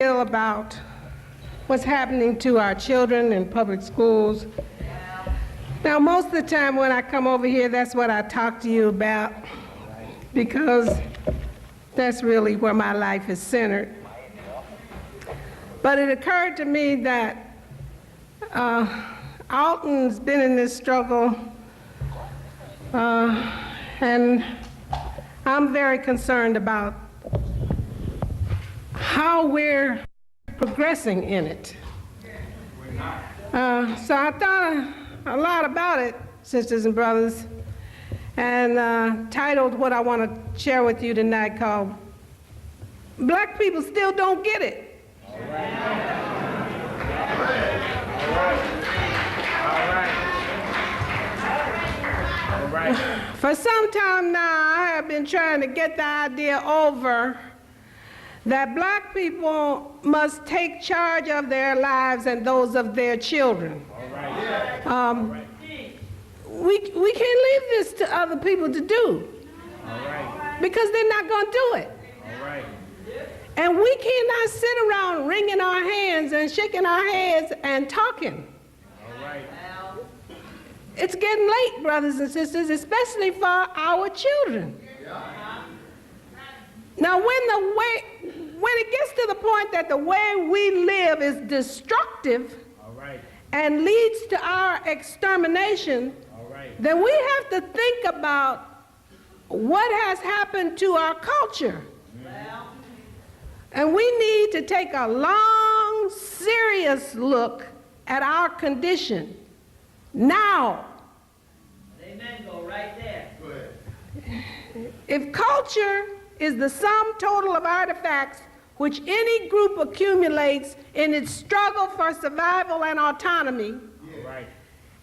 about what's happening to our children in public schools. Now, most of the time when I come over here, that's what I talk to you about, because that's really where my life is centered. But it occurred to me that Alton's been in this struggle, and I'm very concerned about how we're progressing in it. So I thought a lot about it, sisters and brothers, and titled what I want to share with you tonight called Black People Still Don't Get It. All right. For some time now, I have been trying to get the idea over that black people must take charge of their lives and those of their children. We can't leave this to other people to do, because they're not going to do it. And we cannot sit around wringing our hands and shaking our heads and talking. It's getting late, brothers and sisters, especially for our children. Now, when it gets to the point that the way we live is destructive and leads to our extermination, then we have to think about what has happened to our culture. And we need to take a long, serious look at our condition now. Amen. Go right there. Go ahead. If culture is the sum total of artifacts which any group accumulates in its struggle for survival and autonomy,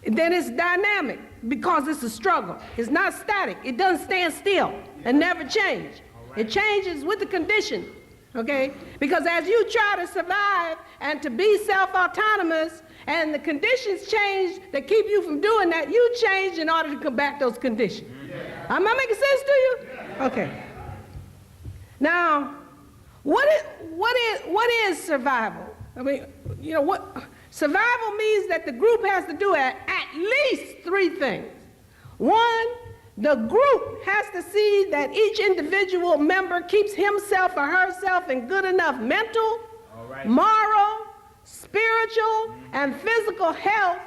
then it's dynamic, because it's a struggle. It's not static. It doesn't stand still and never change. It changes with the condition, okay? Because as you try to survive and to be self-autonomous, and the conditions change that keep you from doing that, you change in order to combat those conditions. Am I making sense to you? Okay. Now, what is survival? I mean, you know, survival means that the group has to do at least three things. One, the group has to see that each individual member keeps himself or herself in good enough mental, moral, spiritual, and physical health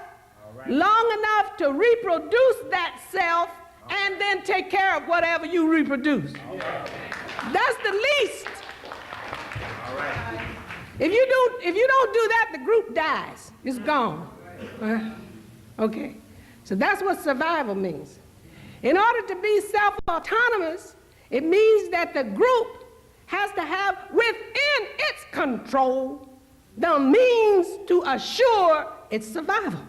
long enough to reproduce that self and then take care of whatever you reproduce. That's the least. If you don't do that, the group dies. It's gone. Okay. So that's what survival means. In order to be self-autonomous, it means that the group has to have within its control the means to assure its survival.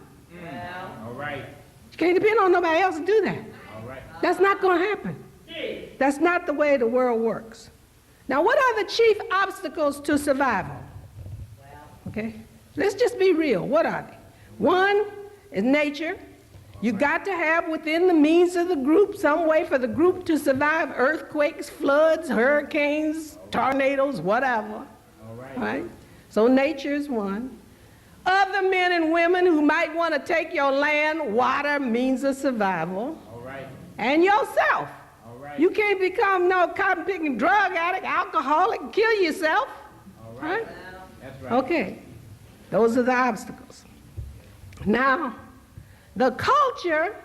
All right. You can't depend on nobody else to do that. All right. That's not going to happen. That's not the way the world works. Now, what are the chief obstacles to survival? Okay? Let's just be real. What are they? One is nature. You got to have within the means of the group some way for the group to survive earthquakes, floods, hurricanes, tornadoes, whatever. All right? So nature is one. Other men and women who might want to take your land, water, means of survival. All right. And yourself. All right. You can't become no cotton-picking drug addict, alcoholic, and kill yourself. All right. That's right. Okay. Those are the obstacles. Now, the culture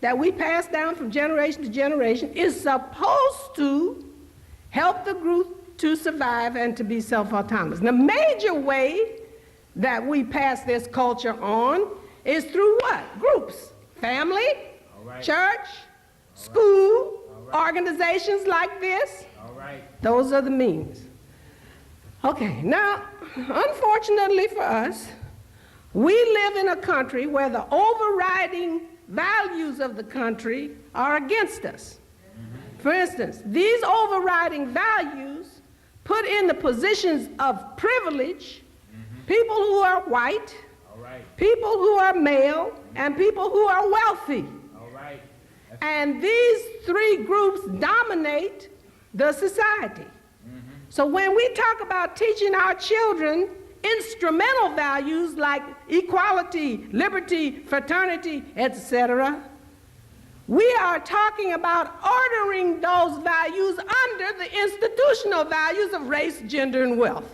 that we pass down from generation to generation is supposed to help the group to survive and to be self-autonomous. The major way that we pass this culture on is through what? Groups. Family, church, school, organizations like this. Those are the means. Okay, now, unfortunately for us, we live in a country where the overriding values of the country are against us. For instance, these overriding values put in the positions of privilege people who are white, people who are male, and people who are wealthy. And these three groups dominate the society. So when we talk about teaching our children instrumental values like equality, liberty, fraternity, etc., we are talking about ordering those values under the institutional values of race, gender, and wealth,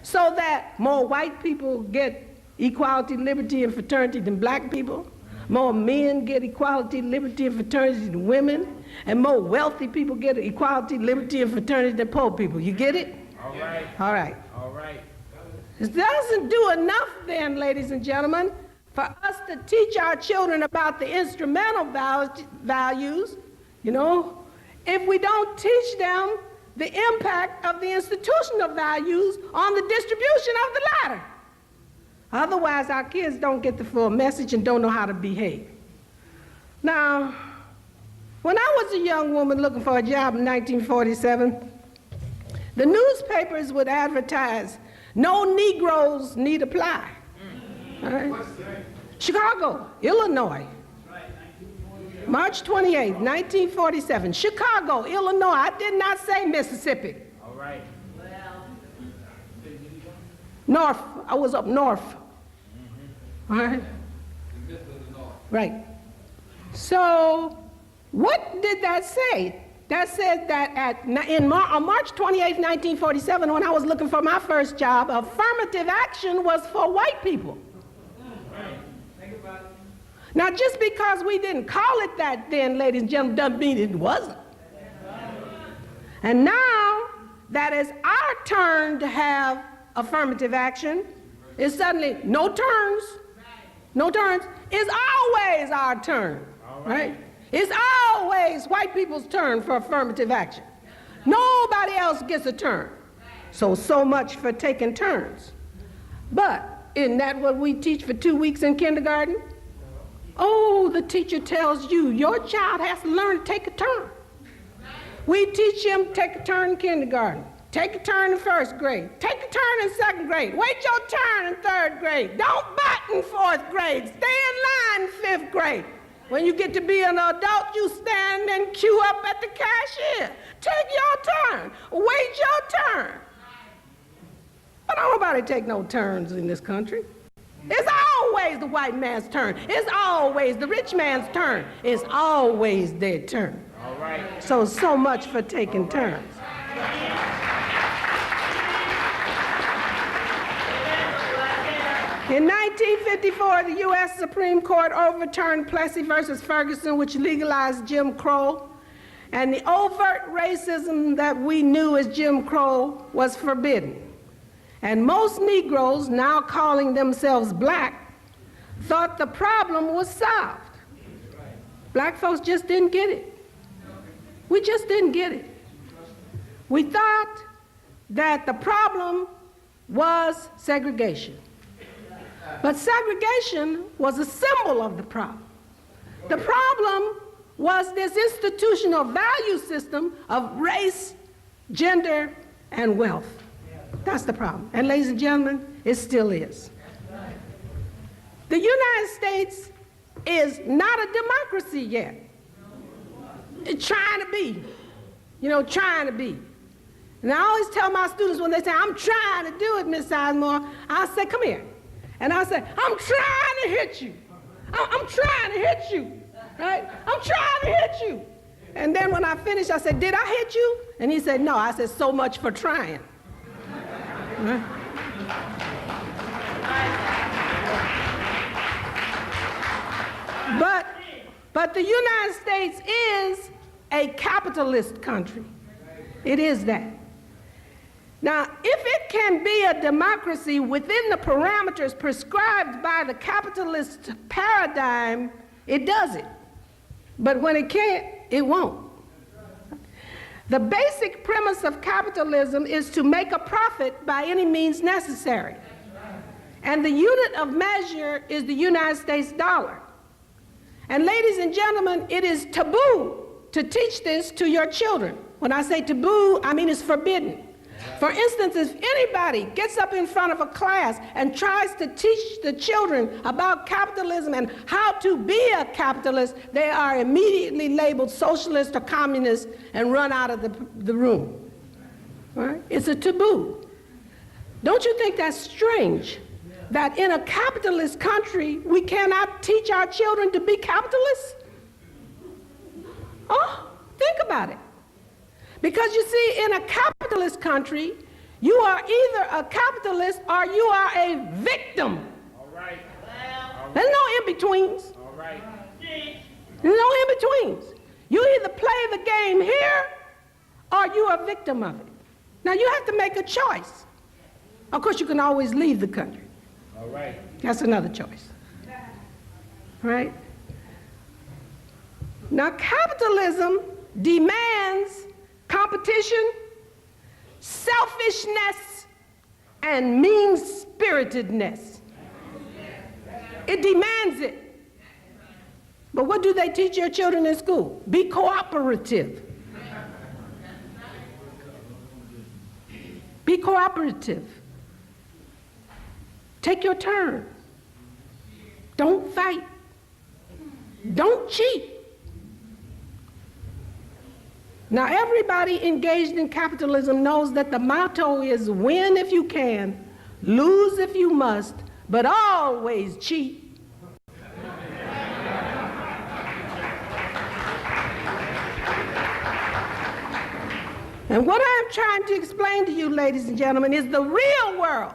so that more white people get equality, liberty, and fraternity than black people, more men get equality, liberty, and fraternity than women, and more wealthy people get equality, liberty, and fraternity than poor people. You get it? All right. All right. All right. It doesn't do enough then, ladies and gentlemen, for us to teach our children about the instrumental values, you know, if we don't teach them the impact of the institutional values on the distribution of the latter. Otherwise, our kids don't get the full message and don't know how to behave. Now, when I was a young woman looking for a job in 1947, the newspapers would advertise, "No Negroes need apply." All right? Chicago, Illinois, March 28, 1947, Chicago, Illinois. I did not say Mississippi. All right. North, I was up north. All right? Right. So, what did that say? That said that on March 28, 1947, when I was looking for my first job, affirmative action was for white people. Now, just because we didn't call it that then, ladies and gentlemen, doesn't mean it wasn't. And now that it's our turn to have affirmative action, it's suddenly no turns. No turns. It's always our turn, right? It's always white people's turn for affirmative action. Nobody else gets a turn. So much for taking turns. But isn't that what we teach for 2 weeks in kindergarten? Oh, the teacher tells you, your child has to learn to take a turn. We teach him take a turn in kindergarten, take a turn in first grade, take a turn in second grade, wait your turn in third grade, don't butt in fourth grade, stay in line in fifth grade. When you get to be an adult, you stand and queue up at the cashier. Take your turn, wait your turn. But don't nobody take no turns in this country. It's always the white man's turn. It's always the rich man's turn. It's always their turn. All right. So much for taking turns. In 1954, the U.S. Supreme Court overturned Plessy versus Ferguson, which legalized Jim Crow, and the overt racism that we knew as Jim Crow was forbidden. And most Negroes, now calling themselves black, thought the problem was solved. Black folks just didn't get it. We just didn't get it. We thought that the problem was segregation. But segregation was a symbol of the problem. The problem was this institutional value system of race, gender, and wealth. That's the problem. And ladies and gentlemen, it still is. The United States is not a democracy yet. It's trying to be, trying to be. And I always tell my students when they say, "I'm trying to do it, Miss Sizemore," I say, "Come here." And I say, "I'm trying to hit you. I'm trying to hit you, right? I'm trying to hit you." And then when I finish, I said, "Did I hit you?" And he said, "No." I said, "So much for trying." Right? But the United States is a capitalist country. It is that. Now, if it can be a democracy within the parameters prescribed by the capitalist paradigm, it does it. But when it can't, it won't. The basic premise of capitalism is to make a profit by any means necessary. And the unit of measure is the United States dollar. And ladies and gentlemen, it is taboo to teach this to your children. When I say taboo, I mean it's forbidden. For instance, if anybody gets up in front of a class and tries to teach the children about capitalism and how to be a capitalist, they are immediately labeled socialist or communist and run out of the room. Right? It's a taboo. Don't you think that's strange? That in a capitalist country, we cannot teach our children to be capitalists? Oh, think about it. Because you see, in a capitalist country, you are either a capitalist or you are a victim. All right. There's no in-betweens. All right. There's no in-betweens. You either play the game here or you are a victim of it. Now you have to make a choice. Of course, you can always leave the country. All right. That's another choice. Right? Now, capitalism demands competition, selfishness, and mean-spiritedness. It demands it. But what do they teach your children in school? Be cooperative. Be cooperative. Take your turn. Don't fight. Don't cheat. Now, everybody engaged in capitalism knows that the motto is win if you can, lose if you must, but always cheat. And what I'm trying to explain to you, ladies and gentlemen, is the real world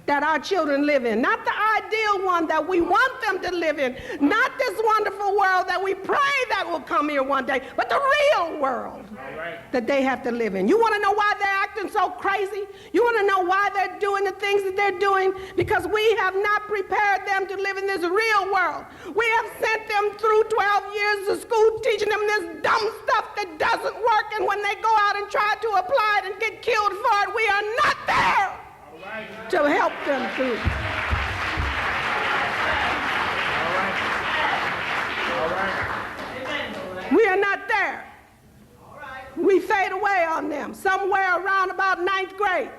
that our children live in, not the ideal one that we want them to live in, not this wonderful world that we pray that will come here one day, but the real world that they have to live in. You want to know why they're acting so crazy? You want to know why they're doing the things that they're doing? Because we have not prepared them to live in this real world. We have sent them through 12 years of school teaching them this dumb stuff that doesn't work, and when they go out and try to apply it and get killed for it, we are not there to help them through. We are not there. We fade away on them. Somewhere around about 9th grade,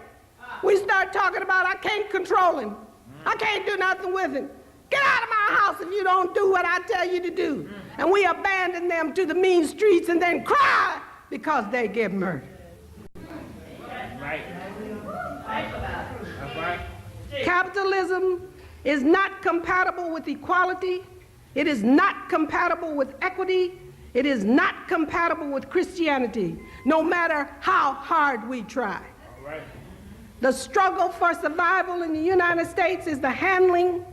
we start talking about, I can't control him. I can't do nothing with him. Get out of my house if you don't do what I tell you to do. And we abandon them to the mean streets and then cry because they get murdered. Right. That's right. Capitalism is not compatible with equality. It is not compatible with equity. It is not compatible with Christianity, no matter how hard we try. All right. The struggle for survival in the United States is the handling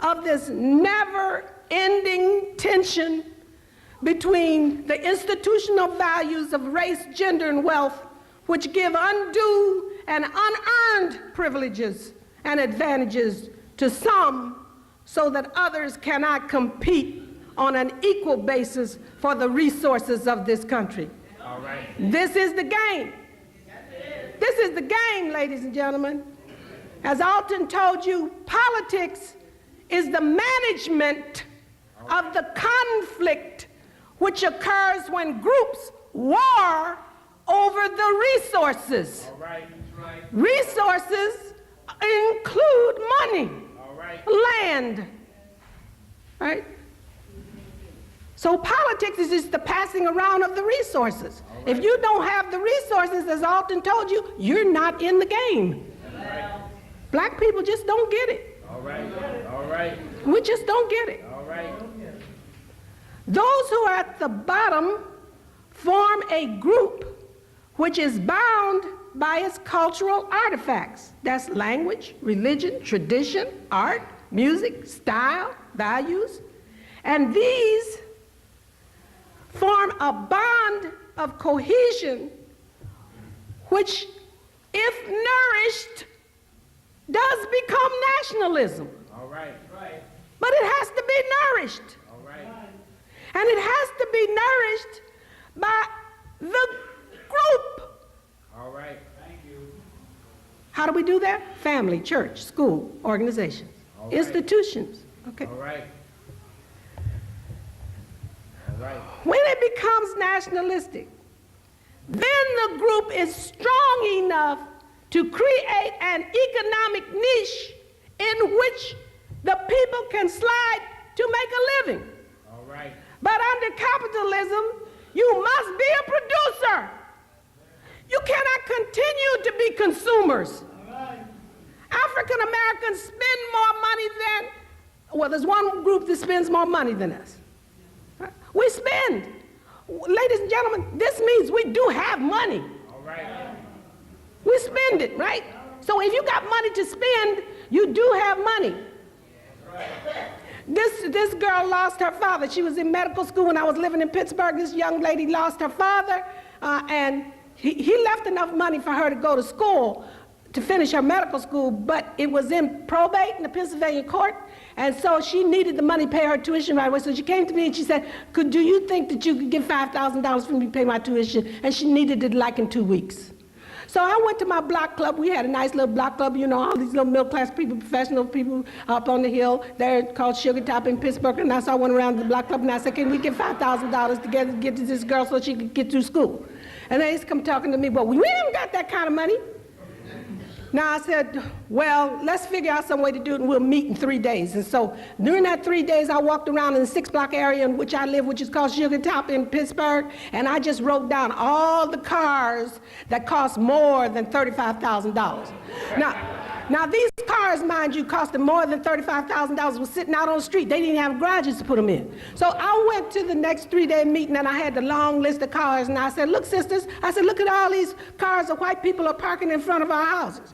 of this never-ending tension between the institutional values of race, gender, and wealth, which give undue and unearned privileges and advantages to some so that others cannot compete on an equal basis for the resources of this country. All right. This is the game. This is the game, ladies and gentlemen. As Alton told you, politics is the management of the conflict which occurs when groups war over the resources. All right. Resources include money, All right. land, right? So politics is just the passing around of the resources. Right. If you don't have the resources, as Alton told you, you're not in the game. Right. Black people just don't get it. All right. All right. We just don't get it. All right. Those who are at the bottom form a group which is bound by its cultural artifacts. That's language, religion, tradition, art, music, style, values. And these form a bond of cohesion which, if nourished, does become nationalism. All right. Right. But it has to be nourished. All right. And it has to be nourished by the group. All right. Thank you. How do we do that? Family, church, school, organizations, All right. institutions. Okay. All right. All right. When it becomes nationalistic, then the group is strong enough to create an economic niche in which the people can slide to make a living. All right. But under capitalism, you must be a producer. You cannot continue to be consumers. African Americans spend more money than, well, there's one group that spends more money than us. We spend. Ladies and gentlemen, this means we do have money. All right. We spend it, right? So if you got money to spend, you do have money. This girl lost her father. She was in medical school when I was living in Pittsburgh. This young lady lost her father, and he left enough money for her to go to school to finish her medical school, but it was in probate in the Pennsylvania court, and so she needed the money to pay her tuition right away. So she came to me and she said, do you think that you could give $5,000 for me to pay my tuition? And she needed it like in 2 weeks. So I went to my block club. We had a nice little block club, you know, all these little middle-class people, professional people up on the hill. They're called Sugar Top in Pittsburgh. And so I went around the block club and I said, can we get $5,000 together to get to this girl so she could get through school? And they come talking to me, well, we haven't got that kind of money. Now I said, well, let's figure out some way to do it and we'll meet in 3 days. And so during that 3 days, I walked around in the 6-block area in which I live, which is called Sugar Top in Pittsburgh, and I just wrote down all the cars that cost more than $35,000. Now these cars, mind you, costing more than $35,000 was sitting out on the street. They didn't have garages to put them in. So I went to the next 3-day meeting and I had the long list of cars and I said, look, sisters, I said, look at all these cars that white people are parking in front of our houses.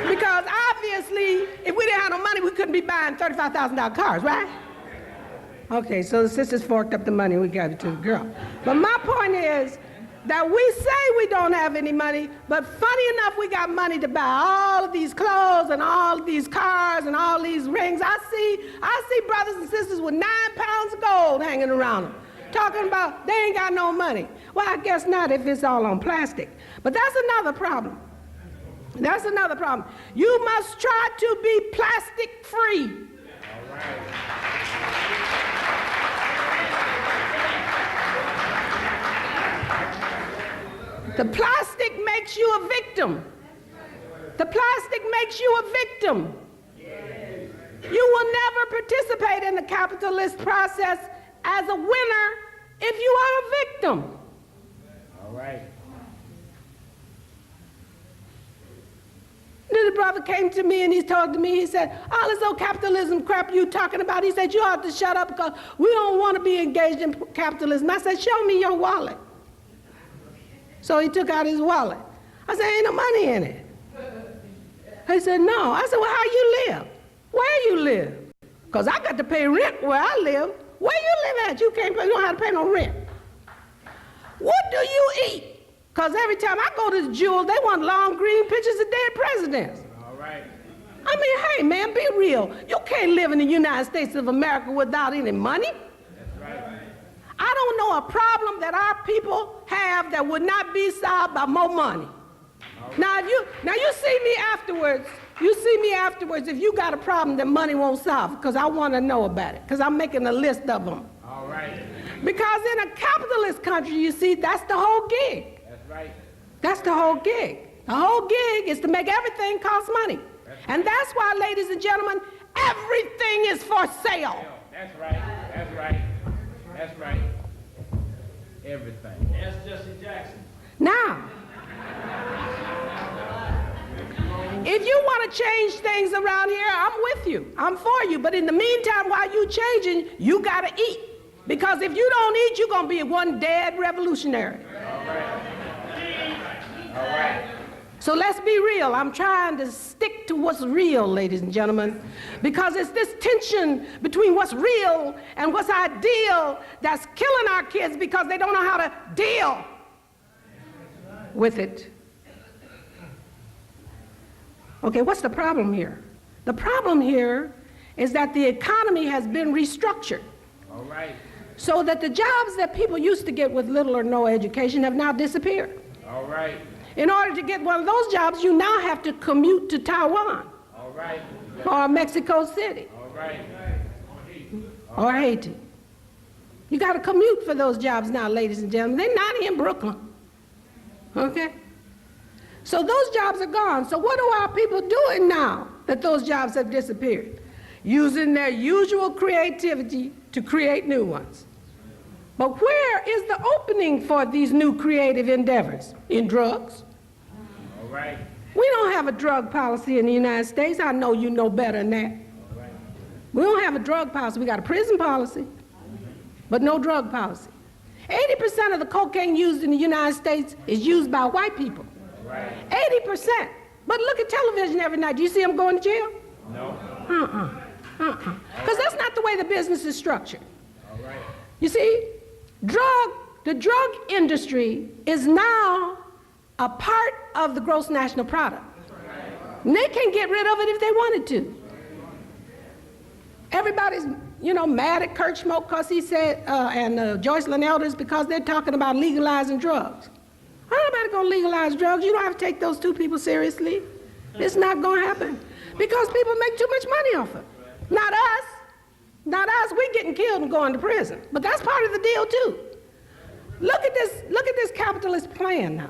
Because obviously, if we didn't have no money, we couldn't be buying $35,000 cars, right? Okay, so the sisters forked up the money, we gave it to the girl. But my point is that we say we don't have any money, but funny enough, we got money to buy all of these clothes and all of these cars and all these rings. I see brothers and sisters with 9 pounds of gold hanging around them, talking about they ain't got no money. Well, I guess not if it's all on plastic. But that's another problem. That's another problem. You must try to be plastic free. All right. The plastic makes you a victim. The plastic makes you a victim. You will never participate in the capitalist process as a winner if you are a victim. All right. Then the brother came to me and he talked to me. He said, all this old capitalism crap you talking about, he said, you ought to shut up because we don't want to be engaged in capitalism. I said, show me your wallet. So he took out his wallet. I said, ain't no money in it. He said, no. I said, well, how you live? Where you live? Because I got to pay rent where I live. Where you live at? You don't have to pay no rent. What do you eat? Because every time I go to the Jewel, they want long green pictures of dead presidents. All right. I mean, hey, man, be real. You can't live in the United States of America without any money. That's right. I don't know a problem that our people have that would not be solved by more money. Right. Now you see me afterwards. You see me afterwards if you got a problem that money won't solve, because I want to know about it, because I'm making a list of them. All right. Because in a capitalist country, you see, that's the whole gig. That's right. That's the whole gig. The whole gig is to make everything cost money. And that's why, ladies and gentlemen, everything is for sale. That's right. That's right. That's right. Everything. That's Jesse Jackson. Now, if you want to change things around here, I'm with you. I'm for you. But in the meantime, while you changing, you got to eat. Because if you don't eat, you're going to be one dead revolutionary. All right. All right. So let's be real. I'm trying to stick to what's real, ladies and gentlemen, because it's this tension between what's real and what's ideal that's killing our kids because they don't know how to deal with it. Okay, what's the problem here? The problem here is that the economy has been restructured. All right. So that the jobs that people used to get with little or no education have now disappeared. All right. In order to get one of those jobs, you now have to commute to Taiwan. All right. Or Mexico City. All right. Or Haiti. You got to commute for those jobs now, ladies and gentlemen. They're not in Brooklyn. Okay? So those jobs are gone. So what are our people doing now that those jobs have disappeared? using their usual creativity to create new ones. But where is the opening for these new creative endeavors? In drugs. All right. We don't have a drug policy in the United States. I know you know better than that. All right. We don't have a drug policy. We got a prison policy, but no drug policy. 80% of the cocaine used in the United States is used by white people. All right. 80%. But look at television every night. Do you see them going to jail? No. Because that's not the way the business is structured. All right. You see, the drug industry is now a part of the gross national product. And they can get rid of it if they wanted to. Everybody's, mad at Kurt Schmoke because he said, and Joycelyn Elders because they're talking about legalizing drugs. Nobody gonna legalize drugs. You don't have to take those two people seriously. It's not gonna happen because people make too much money off it. Not us. Not us. We're getting killed and going to prison. But that's part of the deal too. Look at this capitalist plan now.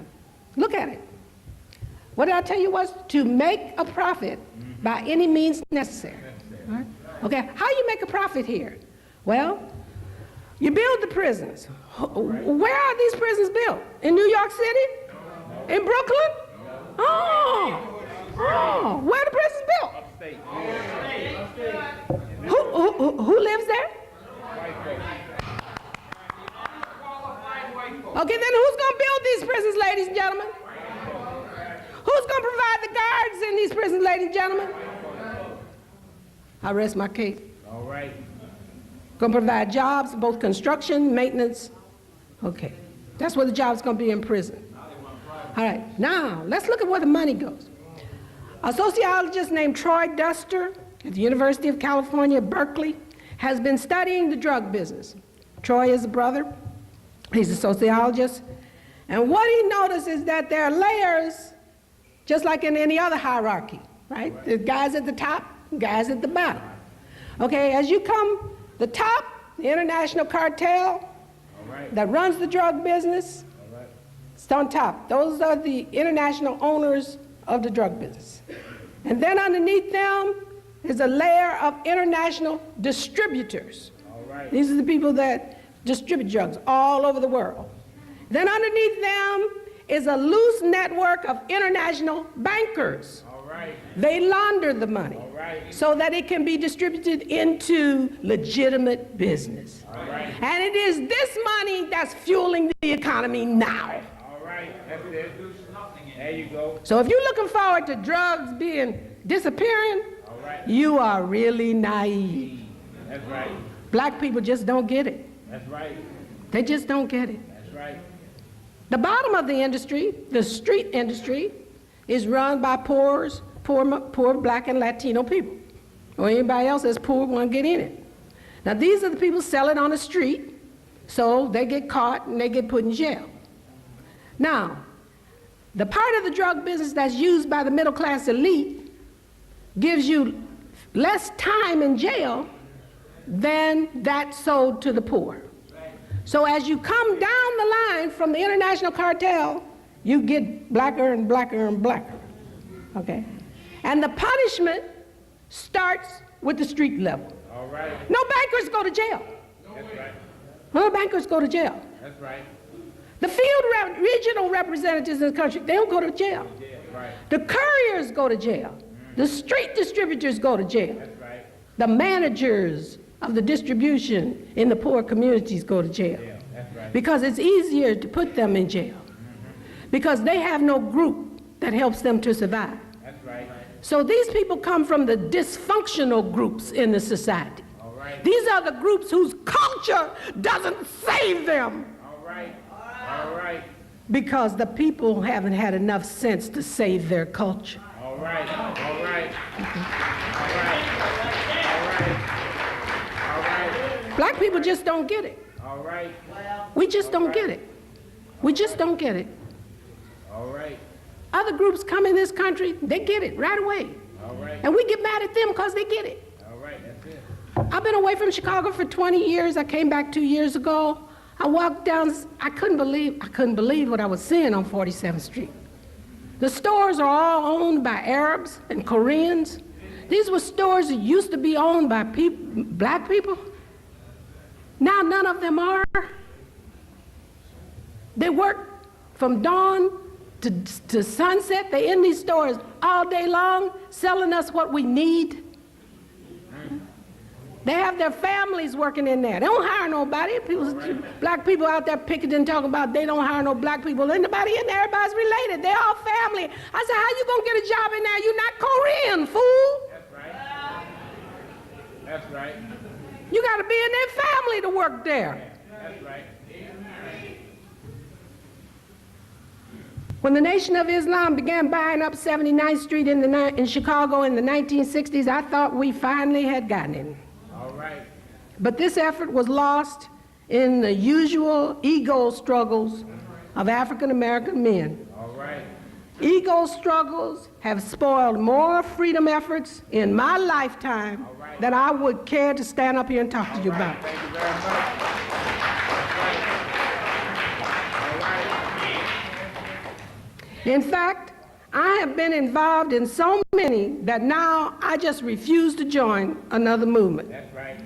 Look at it. What did I tell you was to make a profit by any means necessary. Right? Okay, how you make a profit here? Well, you build the prisons. Where are these prisons built? In New York City? In Brooklyn? Oh, where are the prisons built? Upstate. Who lives there? Okay, then who's going to build these prisons, ladies and gentlemen? Who's going to provide the guards in these prisons, ladies and gentlemen? I rest my case. All right. Going to provide jobs, both construction, maintenance. Okay, that's where the job's going to be in prison. All right, now let's look at where the money goes. A sociologist named Troy Duster at the University of California, Berkeley, has been studying the drug business. Troy is a brother. He's a sociologist. And what he noticed is that there are layers, just like in any other hierarchy, right? There's guys at the top, guys at the bottom. Okay, as you come the top, the international cartel that runs the drug business, it's on top. Those are the international owners of the drug business. And then underneath them is a layer of international distributors. These are the people that distribute drugs all over the world. Then underneath them is a loose network of international bankers. They launder the money so that it can be distributed into legitimate business. And it is this money that's fueling the economy now. All right. That's it. There you go. So if you're looking forward to drugs disappearing, you are really naive. That's right. Black people just don't get it. That's right. They just don't get it. That's right. The bottom of the industry, the street industry, is run by poor black and Latino people, or anybody else that's poor won't get in it. Now these are the people selling on the street, so they get caught and they get put in jail. Now, the part of the drug business that's used by the middle class elite gives you less time in jail than that sold to the poor. So as you come down the line from the international cartel, you get blacker and blacker and blacker, okay? And the punishment starts with the street level. All right. No bankers go to jail. That's right. No bankers go to jail. That's right. The field regional representatives in the country, they don't go to jail. Right. The couriers go to jail. The street distributors go to jail. That's right. The managers of the distribution in the poor communities go to jail. Yeah, that's right. Because it's easier to put them in jail. Because they have no group that helps them to survive. That's right. So these people come from the dysfunctional groups in the society. All right. These are the groups whose culture doesn't save them. All right. All right. Because the people haven't had enough sense to save their culture. All right. All right. All right. All right. Black people just don't get it. All right. We just don't get it. We just don't get it. All right. Other groups come in this country, they get it right away. All right. And we get mad at them because they get it. All right. That's it. I've been away from Chicago for 20 years. I came back 2 years ago. I walked down, I couldn't believe what I was seeing on 47th Street. The stores are all owned by Arabs and Koreans. These were stores that used to be owned by black people. Now none of them are. They work from dawn to sunset. They're in these stores all day long, selling us what we need. They have their families working in there. They don't hire nobody. Black people out there picketing, talking about they don't hire no black people. Anybody in there, everybody's related. They're all family. I said, how you gonna get a job in there? You're not Korean, fool. That's right. That's right. You gotta be in their family to work there. That's right. When the Nation of Islam began buying up 79th Street in Chicago in the 1960s, I thought we finally had gotten it. All right. But this effort was lost in the usual ego struggles of African American men. All right. Ego struggles have spoiled more freedom efforts in my lifetime than I would care to stand up here and talk to you about. Thank you very much. All right. In fact, I have been involved in so many that now I just refuse to join another movement. That's right.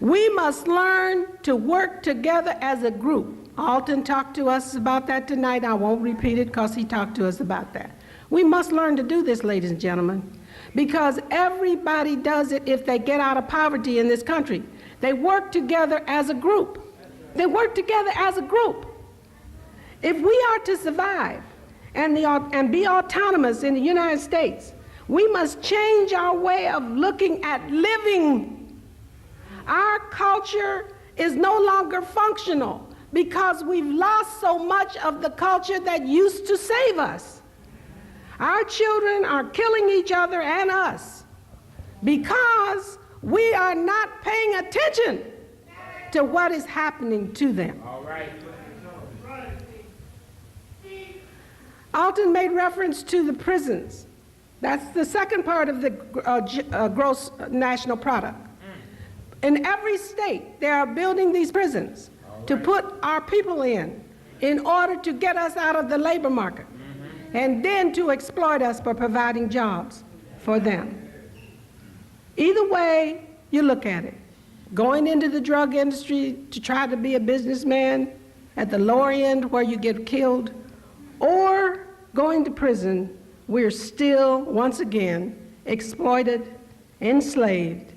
We must learn to work together as a group. Alton talked to us about that tonight. I won't repeat it because he talked to us about that. We must learn to do this, ladies and gentlemen, because everybody does it if they get out of poverty in this country. They work together as a group. They work together as a group. If we are to survive and be autonomous in the United States, we must change our way of looking at living. Our culture is no longer functional because we've lost so much of the culture that used to save us. Our children are killing each other and us because we are not paying attention to what is happening to them. All right. Alton made reference to the prisons. That's the second part of the gross national product. In every state, they are building these prisons to put our people in order to get us out of the labor market and then to exploit us for providing jobs for them. Either way you look at it, going into the drug industry to try to be a businessman at the lower end where you get killed, or going to prison, we're still, once again, exploited, enslaved,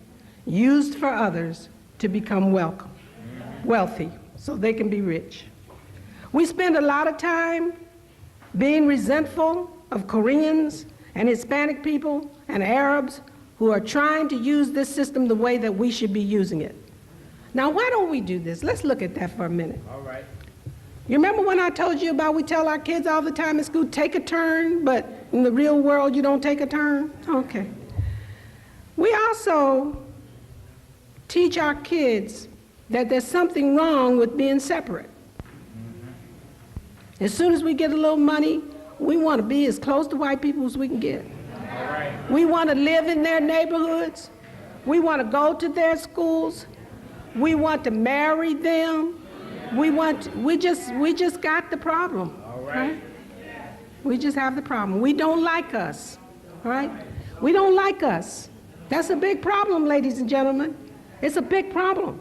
used for others to become wealthy so they can be rich. We spend a lot of time being resentful of Koreans and Hispanic people and Arabs who are trying to use this system the way that we should be using it. Now, why don't we do this? Let's look at that for a minute. All right. You remember when I told you about we tell our kids all the time in school, take a turn, but in the real world you don't take a turn? Okay. We also teach our kids that there's something wrong with being separate. As soon as we get a little money, we want to be as close to white people as we can get. All right. We want to live in their neighborhoods. We want to go to their schools. We want to marry them. We just got the problem. All right. We just have the problem. We don't like us, right? We don't like us. That's a big problem, ladies and gentlemen. It's a big problem.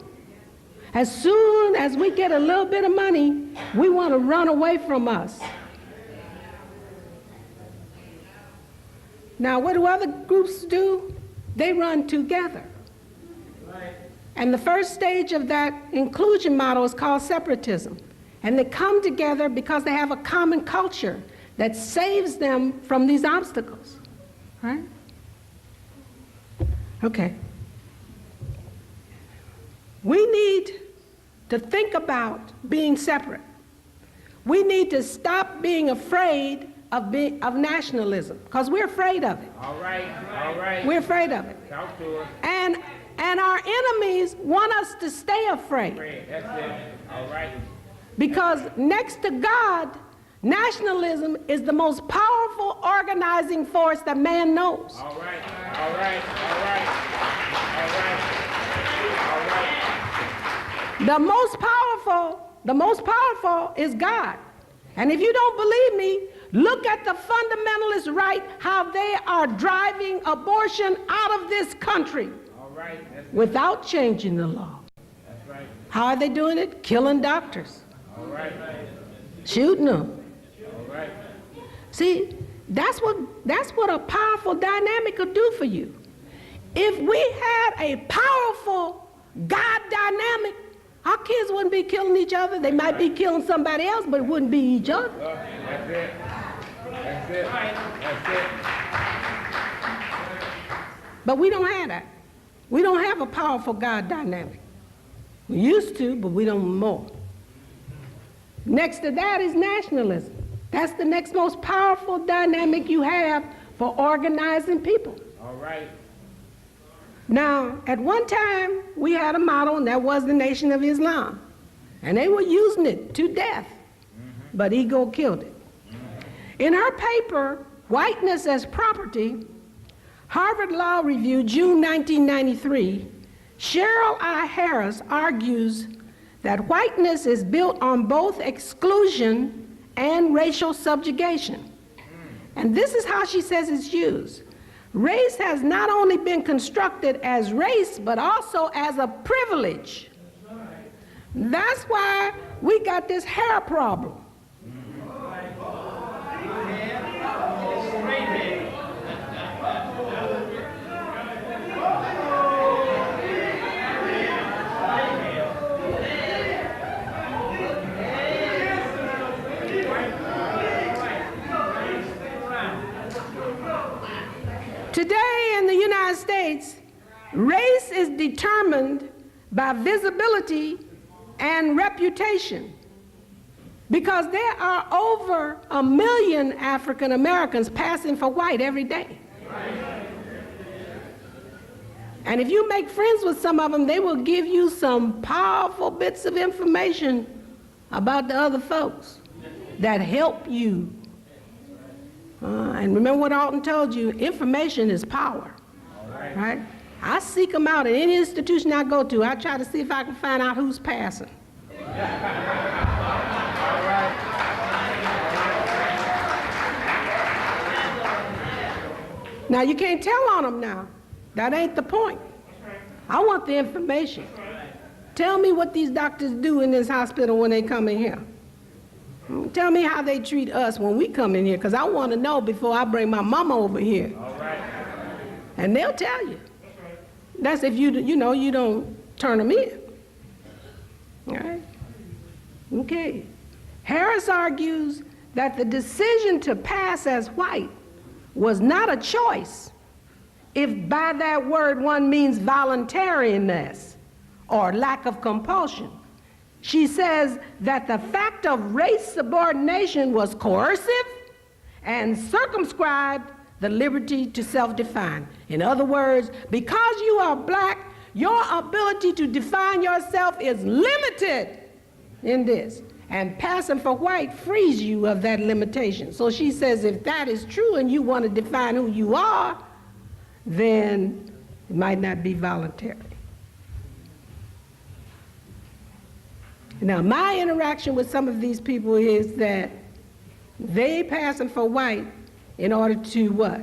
As soon as we get a little bit of money, we want to run away from us. Now, what do other groups do? They run together. And the first stage of that inclusion model is called separatism. And they come together because they have a common culture that saves them from these obstacles, right? Okay. We need to think about being separate. We need to stop being afraid of nationalism, because we're afraid of it. All right. All right. We're afraid of it. Talk to us. And our enemies want us to stay afraid. That's it. All right. Because next to God, nationalism is the most powerful organizing force that man knows. All right. All right. All right. All right. All right. The most powerful is God. And if you don't believe me, look at the fundamentalist right, how they are driving abortion out of this country without changing the law. That's right. How are they doing it? Killing doctors, All right. shooting them. All right. See, that's what a powerful dynamic will do for you. If we had a powerful God dynamic, our kids wouldn't be killing each other. They might be killing somebody else, but it wouldn't be each other. That's it. That's it. That's it. But we don't have that. We don't have a powerful God dynamic. We used to, but we don't more. Next to that is nationalism. That's the next most powerful dynamic you have for organizing people. All right. Now, at one time, we had a model, and that was the Nation of Islam. And they were using it to death, but ego killed it. In her paper, Whiteness as Property, Harvard Law Review, June 1993, Cheryl I. Harris argues that whiteness is built on both exclusion and racial subjugation. And this is how she says it's used. Race has not only been constructed as race, but also as a privilege. That's why we got this hair problem. Today in the United States, race is determined by visibility and reputation, because there are over 1 million African Americans passing for white every day. And if you make friends with some of them, they will give you some powerful bits of information about the other folks that help you. And remember what Alton told you, information is power, right? I seek them out at any institution I go to. I try to see if I can find out who's passing. Now, you can't tell on them now. That ain't the point. I want the information. Tell me what these doctors do in this hospital when they come in here. Tell me how they treat us when we come in here, because I want to know before I bring my mama over here. All right. And they'll tell you. That's if you don't turn them in. All right? Okay. Harris argues that the decision to pass as white was not a choice, if by that word one means voluntariness or lack of compulsion. She says that the fact of race subordination was coercive and circumscribed the liberty to self-define. In other words, because you are black, your ability to define yourself is limited in this. And passing for white frees you of that limitation. So she says if that is true and you want to define who you are, then it might not be voluntary. Now, my interaction with some of these people is that they passing for white in order to what?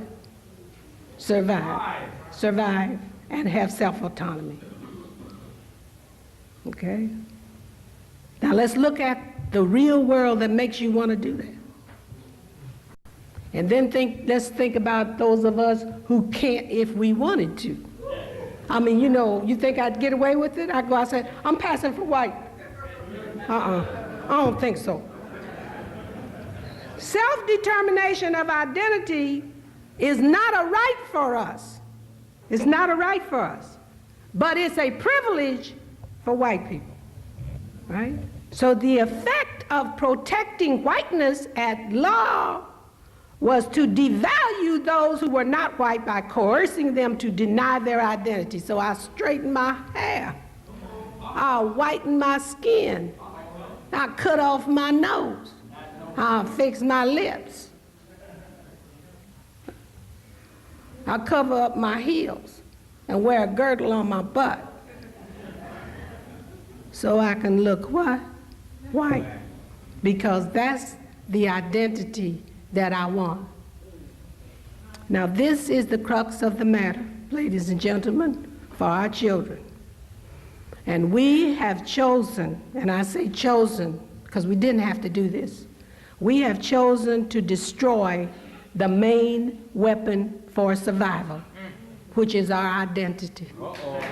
Survive. Survive and have self-autonomy. Okay? Now let's look at the real world that makes you want to do that. And then let's think about those of us who can't if we wanted to. I mean, you think I'd get away with it? I go outside, I'm passing for white. I don't think so. Self-determination of identity is not a right for us. It's not a right for us. But it's a privilege for white people, right? So the effect of protecting whiteness at law was to devalue those who were not white by coercing them to deny their identity. So I straighten my hair. I whiten my skin. I cut off my nose. I fix my lips. I cover up my heels and wear a girdle on my butt so I can look what? White. Because that's the identity that I want. Now, this is the crux of the matter, ladies and gentlemen, for our children. And we have chosen, and I say chosen because we didn't have to do this, we have chosen to destroy the main weapon for survival, which is our identity. All right.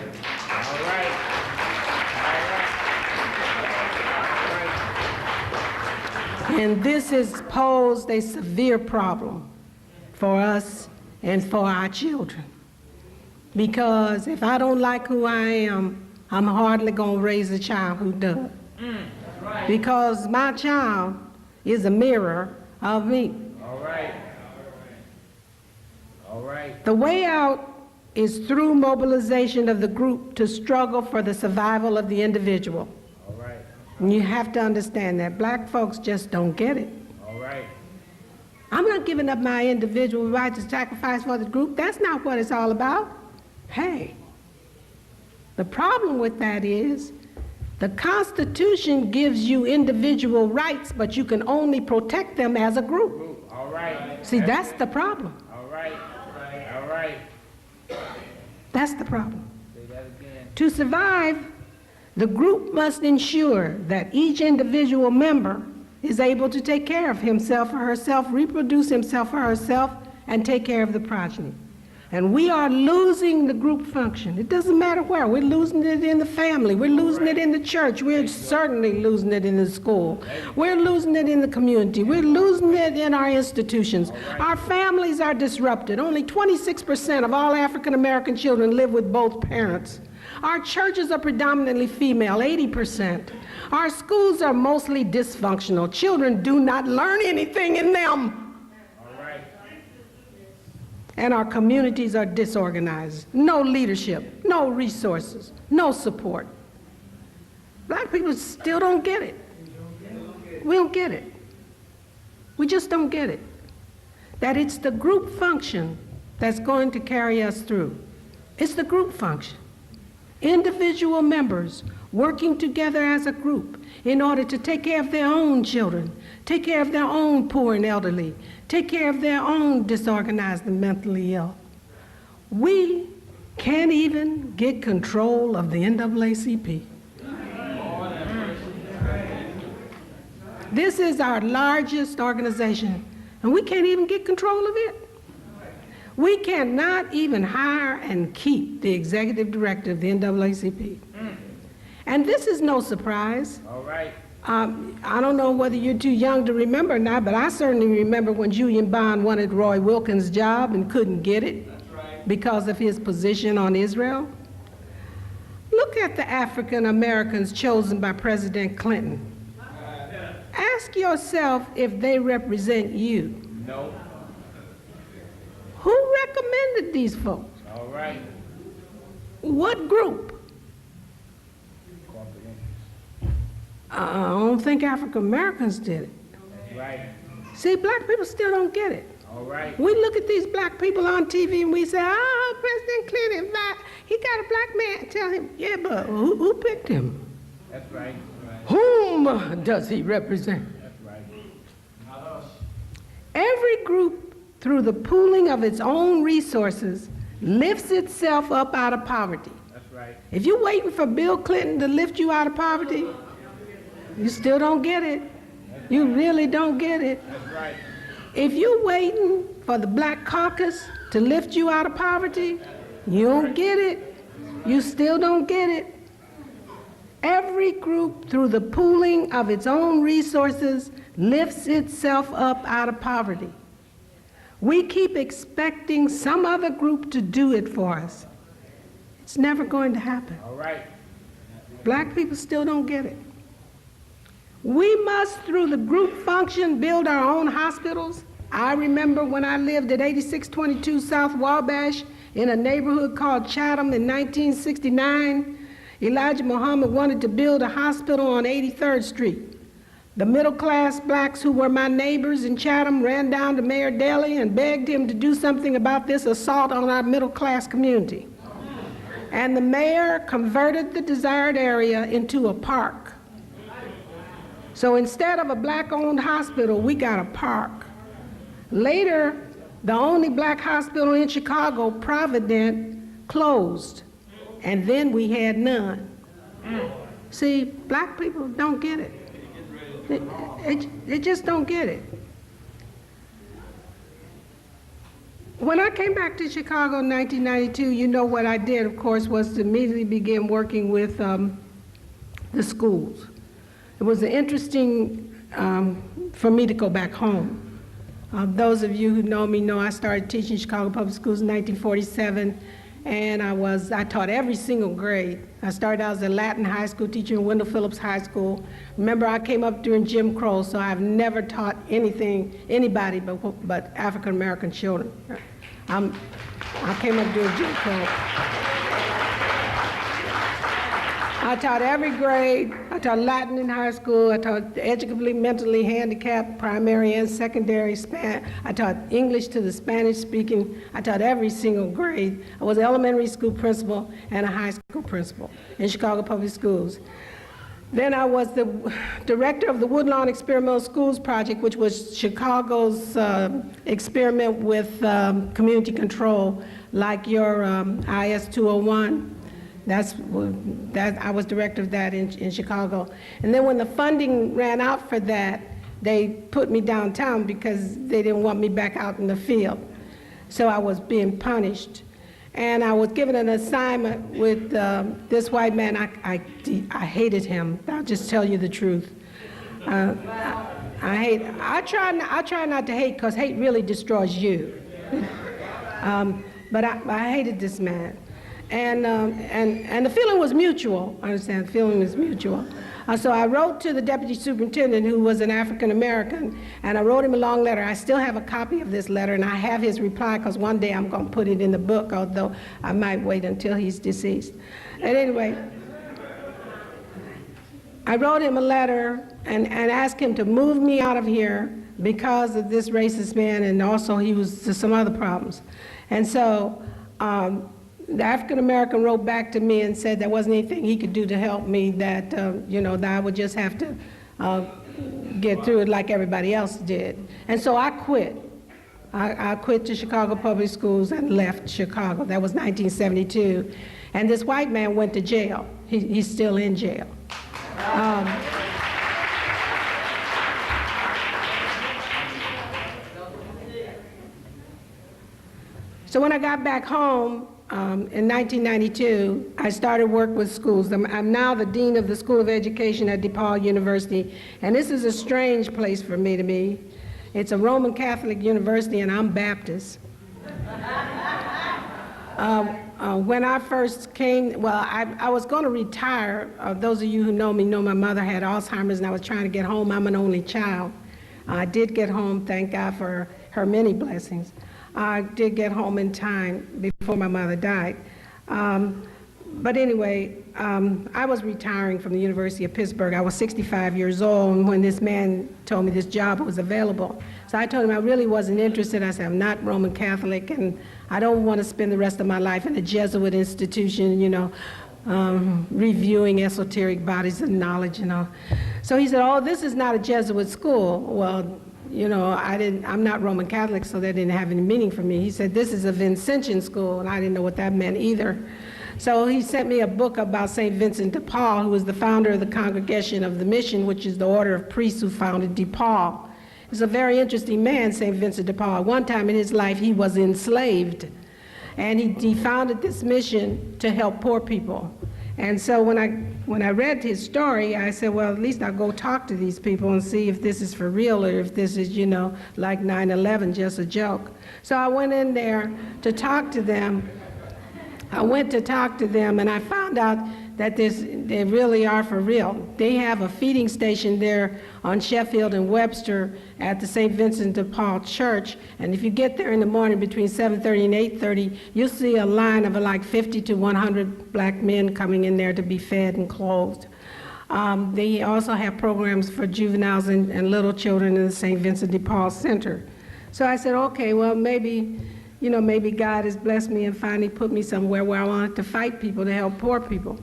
And this has posed a severe problem for us and for our children. Because if I don't like who I am, I'm hardly going to raise a child who does. Because my child is a mirror of me. All right. All right. The way out is through mobilization of the group to struggle for the survival of the individual. All right. And you have to understand that black folks just don't get it. All right. I'm not giving up my individual right to sacrifice for the group. That's not what it's all about. Hey, the problem with that is the Constitution gives you individual rights, but you can only protect them as a group. All right. See, that's the problem. All right. All right. That's the problem. Say that again. To survive, the group must ensure that each individual member is able to take care of himself or herself, reproduce himself or herself, and take care of the progeny. And we are losing the group function. It doesn't matter where. We're losing it in the family. We're losing it in the church. We're certainly losing it in the school. We're losing it in the community. We're losing it in our institutions. Our families are disrupted. Only 26% of all African American children live with both parents. Our churches are predominantly female, 80%. Our schools are mostly dysfunctional. Children do not learn anything in them. And our communities are disorganized. No leadership, no resources, no support. Black people still don't get it. We don't get it. We just don't get it. That it's the group function that's going to carry us through. It's the group function. Individual members working together as a group in order to take care of their own children, take care of their own poor and elderly, take care of their own disorganized and mentally ill. We can't even get control of the NAACP. This is our largest organization, and we can't even get control of it. We cannot even hire and keep the executive director of the NAACP. And this is no surprise. All right. I don't know whether you're too young to remember or not, but I certainly remember when Julian Bond wanted Roy Wilkins' job and couldn't get it because of his position on Israel. Look at the African Americans chosen by President Clinton. Ask yourself if they represent you. No. Who recommended these folks? All right. What group? I don't think African Americans did it. That's right. See, black people still don't get it. All right. We look at these black people on TV and we say, oh, President Clinton, he got a black man. Tell him, yeah, but who picked him? That's right. Whom does he represent? That's right. Every group, through the pooling of its own resources, lifts itself up out of poverty. That's right. If you're waiting for Bill Clinton to lift you out of poverty, you still don't get it. You really don't get it. That's right. If you're waiting for the Black Caucus to lift you out of poverty, you don't get it. You still don't get it. Every group, through the pooling of its own resources, lifts itself up out of poverty. We keep expecting some other group to do it for us. It's never going to happen. All right. Black people still don't get it. We must, through the group function, build our own hospitals. I remember when I lived at 8622 South Wabash in a neighborhood called Chatham in 1969. Elijah Muhammad wanted to build a hospital on 83rd Street. The middle-class blacks who were my neighbors in Chatham ran down to Mayor Daley and begged him to do something about this assault on our middle-class community. And the mayor converted the desired area into a park. So instead of a black-owned hospital, we got a park. Later, the only black hospital in Chicago, Provident, closed, and then we had none. See, black people don't get it. They just don't get it. When I came back to Chicago in 1992, you know what I did, of course, was to immediately begin working with the schools. It was interesting for me to go back home. Those of you who know me know I started teaching Chicago Public Schools in 1947, and I taught every single grade. I started out as a Latin high school teacher in Wendell Phillips High School. Remember, I came up during Jim Crow, so I've never taught anybody but African American children. I came up during Jim Crow. I taught every grade. I taught Latin in high school. I taught educatively, mentally handicapped, primary and secondary. I taught English to the Spanish speaking. I taught every single grade. I was an elementary school principal and a high school principal in Chicago Public Schools. Then I was the director of the Woodlawn Experimental Schools Project, which was Chicago's experiment with community control, like your IS 201. I was director of that in Chicago. And then when the funding ran out for that, they put me downtown because they didn't want me back out in the field. So I was being punished. And I was given an assignment with this white man. I hated him. I'll just tell you the truth. I try not to hate, because hate really destroys you. But I hated this man. And the feeling was mutual. I understand, the feeling was mutual. So I wrote to the deputy superintendent, who was an African American, and I wrote him a long letter. I still have a copy of this letter, and I have his reply, because one day I'm going to put it in the book, although I might wait until he's deceased. And anyway, I wrote him a letter and asked him to move me out of here because of this racist man, and also he was some other problems. And so the African American wrote back to me and said there wasn't anything he could do to help me, that that I would just have to get through it like everybody else did. And so I quit. I quit to Chicago Public Schools and left Chicago. That was 1972. And this white man went to jail. He's still in jail. So when I got back home, in 1992, I started work with schools. I'm now the Dean of the School of Education at DePaul University, and this is a strange place for me to be. It's a Roman Catholic university, and I'm Baptist. When I first came, I was going to retire. Those of you who know me know my mother had Alzheimer's, and I was trying to get home. I'm an only child. I did get home, thank God for her many blessings. I did get home in time before my mother died. But anyway, I was retiring from the University of Pittsburgh. I was 65 years old when this man told me this job was available. So I told him I really wasn't interested. I said, I'm not Roman Catholic, and I don't want to spend the rest of my life in a Jesuit institution, reviewing esoteric bodies of knowledge and all. So he said, oh, this is not a Jesuit school. Well, I'm not Roman Catholic, so that didn't have any meaning for me. He said, this is a Vincentian school, and I didn't know what that meant either. So he sent me a book about St. Vincent de Paul, who was the founder of the Congregation of the Mission, which is the order of priests who founded DePaul. He's a very interesting man, St. Vincent de Paul. One time in his life, he was enslaved, and he founded this mission to help poor people. And so when I read his story, I said, well, at least I'll go talk to these people and see if this is for real or if this is, like 9/11, just a joke. So I went in there to talk to them. And I found out that they really are for real. They have a feeding station there on Sheffield and Webster at the St. Vincent de Paul Church. And if you get there in the morning between 7:30 and 8:30, you'll see a line of like 50 to 100 black men coming in there to be fed and clothed. They also have programs for juveniles and little children in the St. Vincent de Paul Center. So I said, okay, well, maybe God has blessed me and finally put me somewhere where I wanted to fight people to help poor people.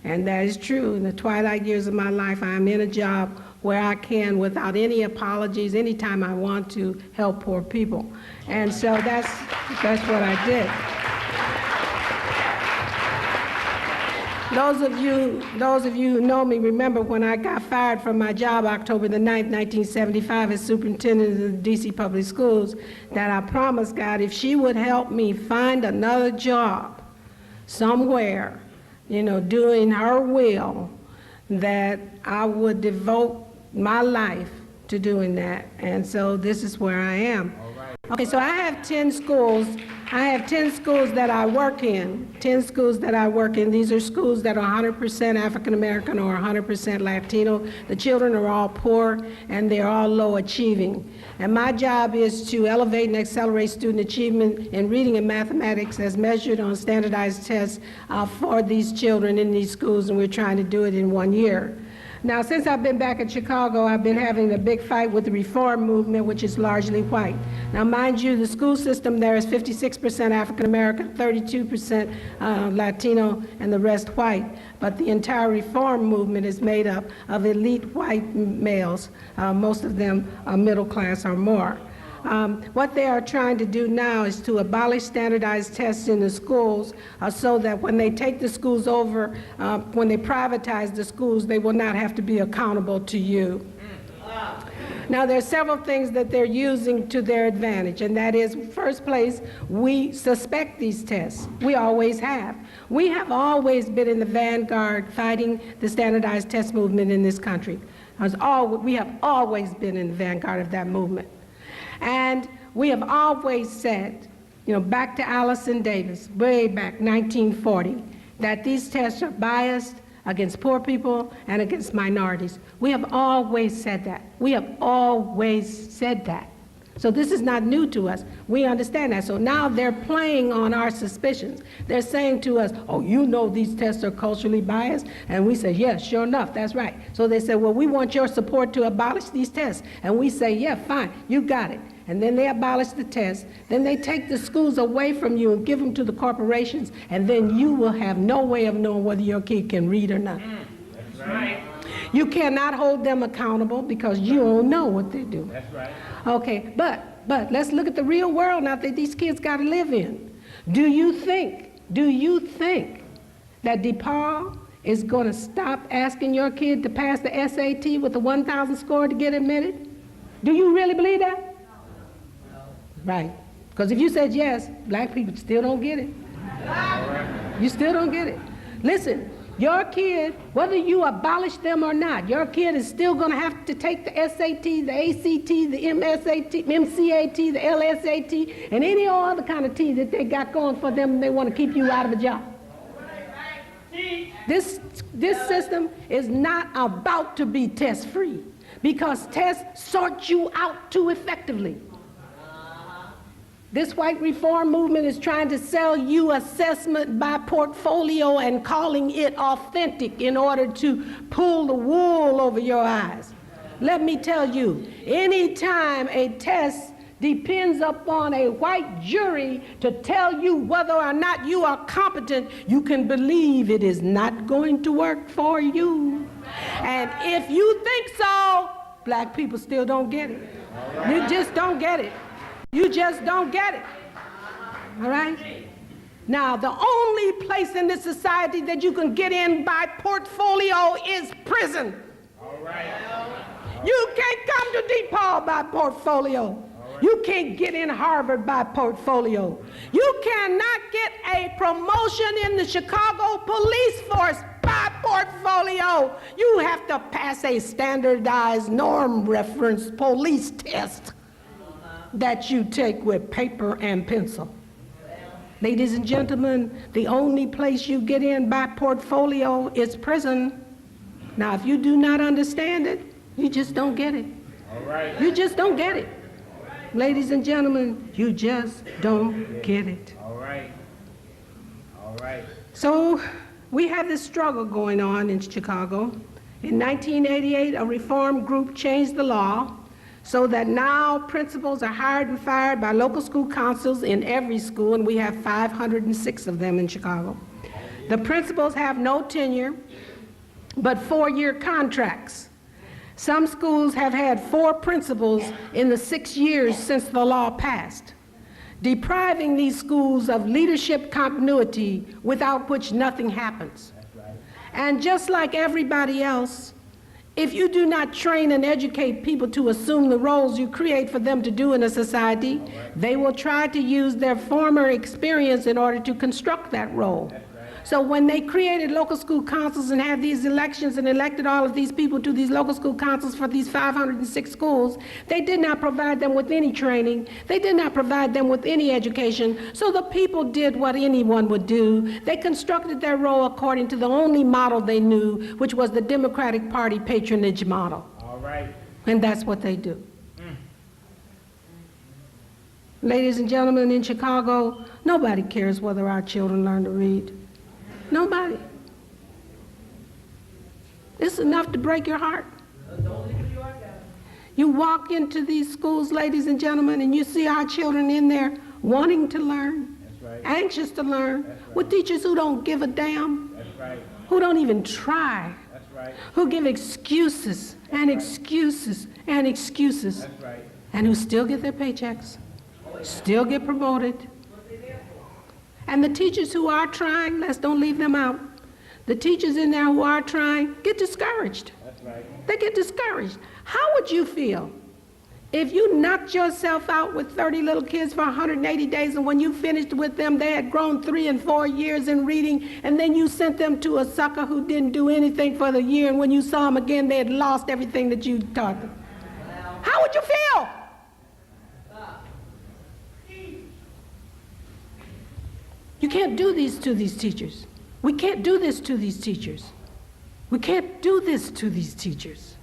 And that is true. In the twilight years of my life, I am in a job where I can without any apologies, anytime I want to help poor people. And so that's what I did. Those of you who know me remember when I got fired from my job October the 9th, 1975 as superintendent of the D.C. Public Schools, that I promised God if she would help me find another job somewhere, doing her will, that I would devote my life to doing that. And so this is where I am. Okay, so I have 10 schools. I have 10 schools that I work in. 10 schools that I work in. These are schools that are 100% African American or 100% Latino. The children are all poor and they're all low achieving. And my job is to elevate and accelerate student achievement in reading and mathematics as measured on standardized tests for these children in these schools, and we're trying to do it in 1 year. Now, since I've been back in Chicago, I've been having a big fight with the reform movement, which is largely white. Now, mind you, the school system there is 56% African American, 32% Latino, and the rest white. But the entire reform movement is made up of elite white males, most of them middle class or more. What they are trying to do now is to abolish standardized tests in the schools so that when they take the schools over, when they privatize the schools, they will not have to be accountable to you. Now, there are several things that they're using to their advantage, and that is, first place, we suspect these tests. We always have. We have always been in the vanguard fighting the standardized test movement in this country. We have always been in the vanguard of that movement. And we have always said, back to Allison Davis, way back 1940, that these tests are biased against poor people and against minorities. We have always said that. We have always said that. So this is not new to us. We understand that. So now they're playing on our suspicions. They're saying to us, oh, these tests are culturally biased? And we say, yes, sure enough, that's right. So they say, well, we want your support to abolish these tests. And we say, yeah, fine, you got it. And then they abolish the tests. Then they take the schools away from you and give them to the corporations. And then you will have no way of knowing whether your kid can read or not. That's right. You cannot hold them accountable because you don't know what they do. That's right. Okay, but let's look at the real world now that these kids got to live in. Do you think that DePaul is going to stop asking your kid to pass the SAT with a 1,000 score to get admitted? Do you really believe that? No. Right. Because if you said yes, black people still don't get it. You still don't get it. Listen. Your kid, whether you abolish them or not, your kid is still going to have to take the SAT, the ACT, the MCAT, the LSAT, and any other kind of T that they got going for them. They want to keep you out of a job. This system is not about to be test-free because tests sort you out too effectively. This white reform movement is trying to sell you assessment by portfolio and calling it authentic in order to pull the wool over your eyes. Let me tell you, anytime a test depends upon a white jury to tell you whether or not you are competent, you can believe it is not going to work for you. And if you think so, black people still don't get it. You just don't get it. You just don't get it. All right? Now, the only place in this society that you can get in by portfolio is prison. All right. You can't come to DePaul by portfolio. You can't get in Harvard by portfolio. You cannot get a promotion in the Chicago police force by portfolio. You have to pass a standardized norm reference police test that you take with paper and pencil. Ladies and gentlemen, the only place you get in by portfolio is prison. Now, if you do not understand it, you just don't get it. All right. You just don't get it. Ladies and gentlemen, you just don't get it. All right. All right. So we have this struggle going on in Chicago. In 1988, a reform group changed the law so that now principals are hired and fired by local school councils in every school, and we have 506 of them in Chicago. The principals have no tenure, but 4-year contracts. Some schools have had 4 principals in the 6 years since the law passed, depriving these schools of leadership continuity without which nothing happens. And just like everybody else, if you do not train and educate people to assume the roles you create for them to do in a society, they will try to use their former experience in order to construct that role. So when they created local school councils and had these elections and elected all of these people to these local school councils for these 506 schools, they did not provide them with any training. They did not provide them with any education. So the people did what anyone would do. They constructed their role according to the only model they knew, which was the Democratic Party patronage model. All right. And that's what they do. Ladies and gentlemen, in Chicago, nobody cares whether our children learn to read. Nobody. It's enough to break your heart. You walk into these schools, ladies and gentlemen, and you see our children in there wanting to learn, anxious to learn, with teachers who don't give a damn, who don't even try, who give excuses and excuses and excuses, and who still get their paychecks, still get promoted. And the teachers who are trying, let's don't leave them out. The teachers in there who are trying get discouraged. They get discouraged. How would you feel if you knocked yourself out with 30 little kids for 180 days, and when you finished with them, they had grown 3 and 4 years in reading, and then you sent them to a sucker who didn't do anything for the year, and when you saw them again, they had lost everything that you taught them? How would you feel? You can't do this to these teachers. We can't do this to these teachers. We can't do this to these teachers.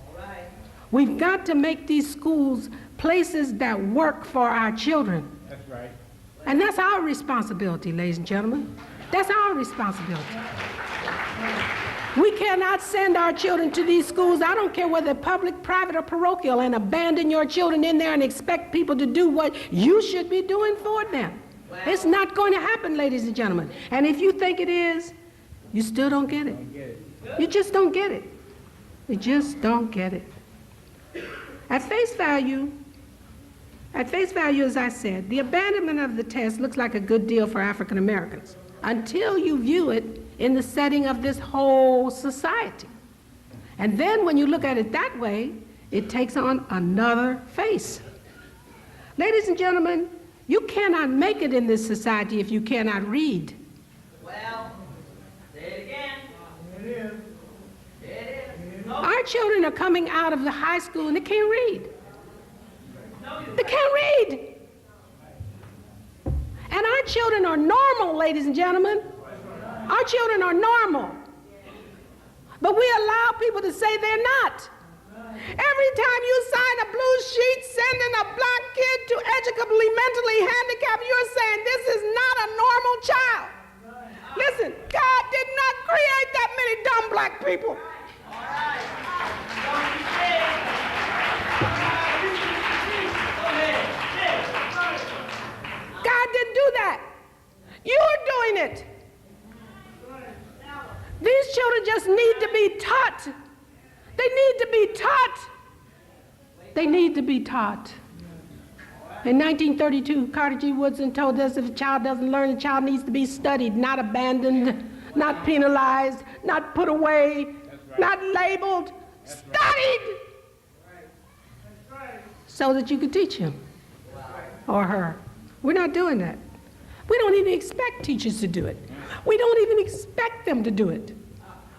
We've got to make these schools places that work for our children. That's right. And that's our responsibility, ladies and gentlemen. That's our responsibility. We cannot send our children to these schools, I don't care whether public, private, or parochial, and abandon your children in there and expect people to do what you should be doing for them. It's not going to happen, ladies and gentlemen. And if you think it is, you still don't get it. You just don't get it. You just don't get it. At face value, as I said, the abandonment of the test looks like a good deal for African Americans until you view it in the setting of this whole society. And then when you look at it that way, it takes on another face. Ladies and gentlemen, you cannot make it in this society if you cannot read. Well, say it again. It is. It is. No. Our children are coming out of the high school and they can't read. They can't read. And our children are normal, ladies and gentlemen. Our children are normal. But we allow people to say they're not. Every time you sign a blue sheet sending a black kid to educably mentally handicapped, you're saying this is not a normal child. Listen, God did not create that many dumb black people. God didn't do that. You're doing it. These children just need to be taught. They need to be taught. They need to be taught. In 1932, Carter G. Woodson told us if a child doesn't learn, the child needs to be studied, not abandoned, not penalized, not put away, not labeled, studied, so that you can teach him or her. We're not doing that. We don't even expect teachers to do it. We don't even expect them to do it.